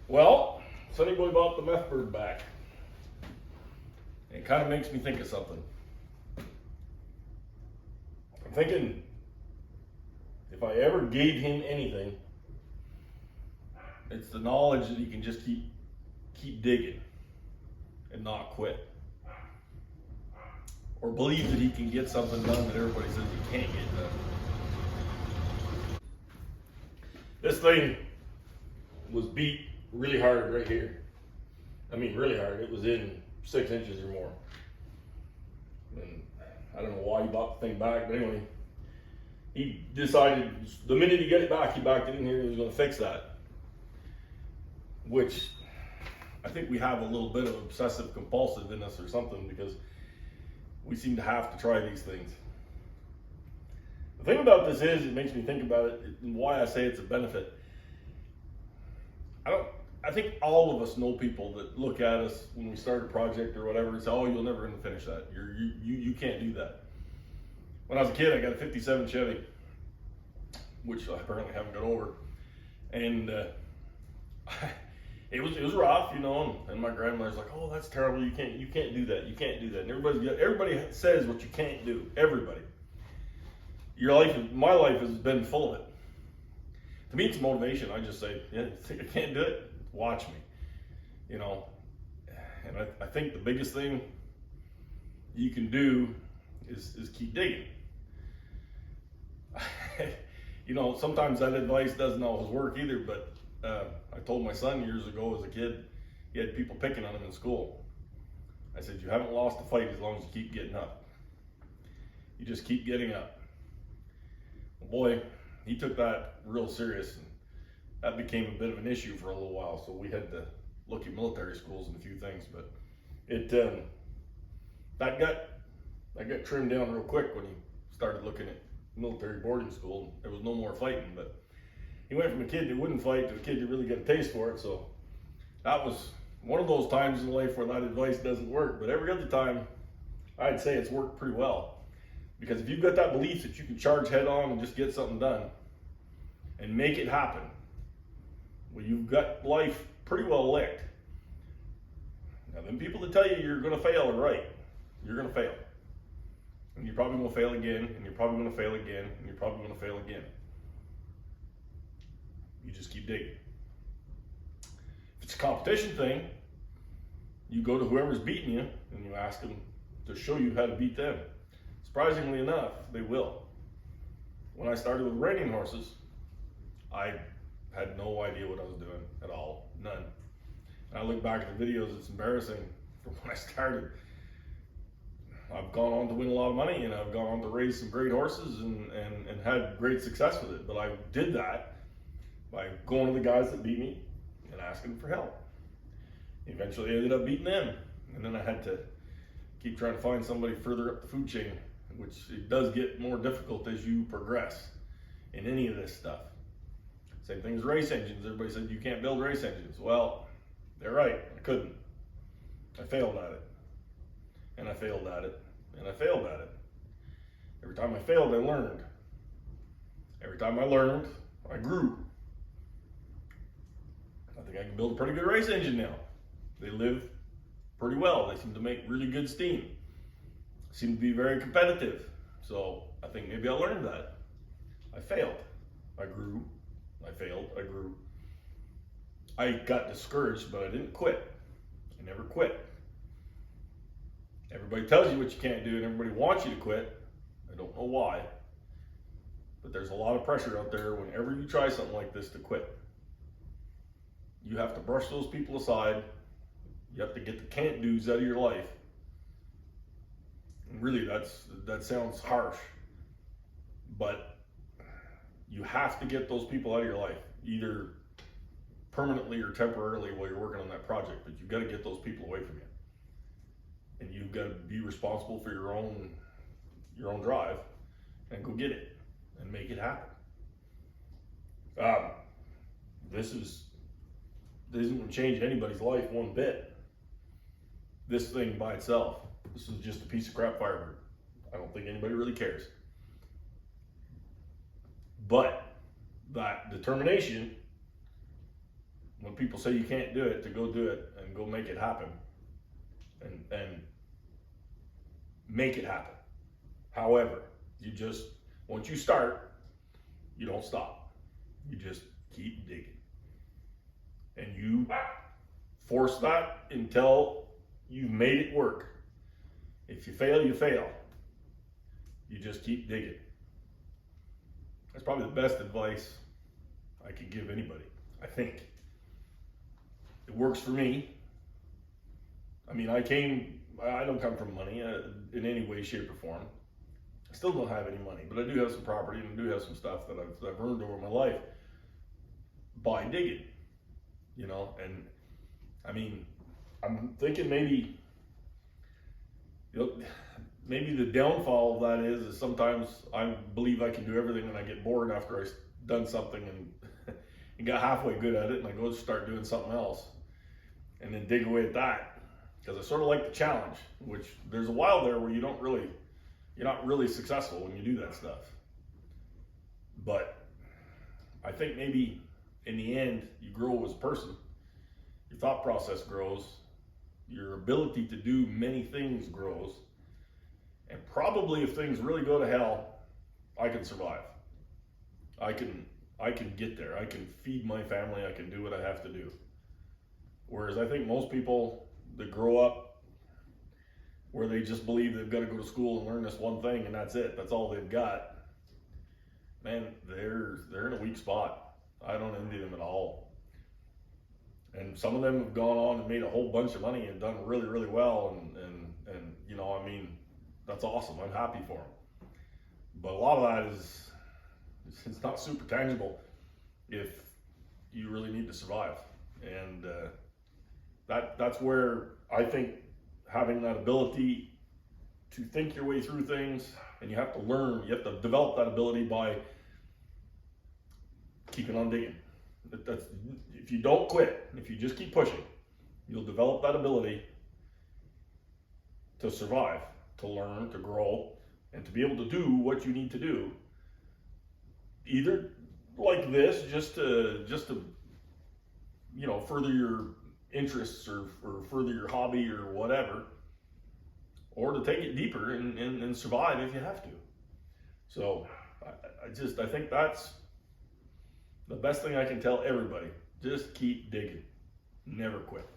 Well, Sonny Boy bought the meth bird back. It kind of makes me think of something. I'm thinking if I ever gave him anything, it's the knowledge that he can just keep digging and not quit. Or believe that he can get something done that everybody says he can't get done. This thing was beat really hard right here. I mean, really hard. It was in 6 inches or more. And I don't know why he bought the thing back, but anyway, he decided the minute he got it back, he backed it in here and he was going to fix that. Which I think we have a little bit of obsessive compulsive in us or something, because we seem to have to try these things. The thing about this is, it makes me think about it and why I say it's a benefit. I think all of us know people that look at us when we start a project or whatever and say, "Oh, you'll never gonna finish that. You can't do that." When I was a kid, I got a '57 Chevy, which I apparently haven't got over, and it was rough, you know. And my grandmother's like, "Oh, that's terrible. You can't do that. You can't do that." And everybody says what you can't do. Everybody. My life has been full of it. To me, it's motivation. I just say, "Yeah, you think I can't do it? Watch me," you know. And I think the biggest thing you can do is keep digging. You know, sometimes that advice doesn't always work either, but I told my son years ago as a kid, he had people picking on him in school. I said, "You haven't lost a fight as long as you keep getting up. You just keep getting up." Well, boy, he took that real serious, and that became a bit of an issue for a little while. So we had to look at military schools and a few things, but it that got trimmed down real quick when he started looking at military boarding school. There was no more fighting, but he went from a kid that wouldn't fight to a kid that really got a taste for it. So that was one of those times in life where that advice doesn't work. But every other time, I'd say it's worked pretty well. Because if you've got that belief that you can charge head on and just get something done and make it happen, well, you've got life pretty well licked. Now, them people that tell you you're going to fail are right. You're going to fail. And you're probably going to fail again, and you're probably going to fail again, and you're probably going to fail again. You just keep digging. If it's a competition thing, you go to whoever's beating you and you ask them to show you how to beat them. Surprisingly enough, they will. When I started with reining horses, I had no idea what I was doing at all. None. And I look back at the videos, it's embarrassing from when I started. I've gone on to win a lot of money, and I've gone on to raise some great horses and had great success with it. But I did that by going to the guys that beat me and asking for help. Eventually I ended up beating them. And then I had to keep trying to find somebody further up the food chain, which it does get more difficult as you progress in any of this stuff. Same thing as race engines. Everybody said you can't build race engines. Well, they're right. I couldn't. I failed at it. And I failed at it. And I failed at it. Every time I failed, I learned. Every time I learned, I grew. I think I can build a pretty good race engine now. They live pretty well. They seem to make really good steam. Seem to be very competitive. So I think maybe I learned that. I failed. I grew. I failed. I grew. I got discouraged, but I didn't quit. I never quit. Everybody tells you what you can't do, and everybody wants you to quit. I don't know why. But there's a lot of pressure out there whenever you try something like this to quit. You have to brush those people aside. You have to get the can't do's out of your life. And really, that sounds harsh. But you have to get those people out of your life, either permanently or temporarily while you're working on that project. But you've got to get those people away from you. And you've got to be responsible for your own drive and go get it and make it happen. This isn't going to change anybody's life one bit. This thing by itself, this is just a piece of crap Firebird. I don't think anybody really cares. But that determination when people say you can't do it, to go do it and go make it happen, and make it happen. However, you just, once you start, you don't stop. You just keep digging. And you force that until you've made it work. If you fail, you fail. You just keep digging. That's probably the best advice I could give anybody, I think. It works for me. I mean, I don't come from money in any way, shape, or form. I still don't have any money, but I do have some property and I do have some stuff that I've earned over my life by digging, you know. And I mean, I'm thinking maybe, you know, maybe the downfall of that is sometimes I believe I can do everything and I get bored after I've done something and got halfway good at it, and I go start doing something else and then dig away at that, because I sort of like the challenge, which there's a while there where you're not really successful when you do that stuff. But I think maybe in the end you grow as a person, your thought process grows, your ability to do many things grows, and probably if things really go to hell, I can survive. I can get there. I can feed my family. I can do what I have to do. Whereas I think most people that grow up where they just believe they've got to go to school and learn this one thing and that's it, that's all they've got, man, they're in a weak spot. I don't envy them at all. And some of them have gone on and made a whole bunch of money and done really, really well, and you know, I mean, that's awesome. I'm happy for them. But a lot of that is, it's not super tangible if you really need to survive. And that's where I think having that ability to think your way through things, and you have to develop that ability by keeping on digging. If you don't quit, if you just keep pushing, you'll develop that ability to survive, to learn, to grow, and to be able to do what you need to do. Either like this, just to you know, further your interests or further your hobby or whatever, or to take it deeper and survive if you have to. So I think that's the best thing I can tell everybody. Just keep digging. Never quit.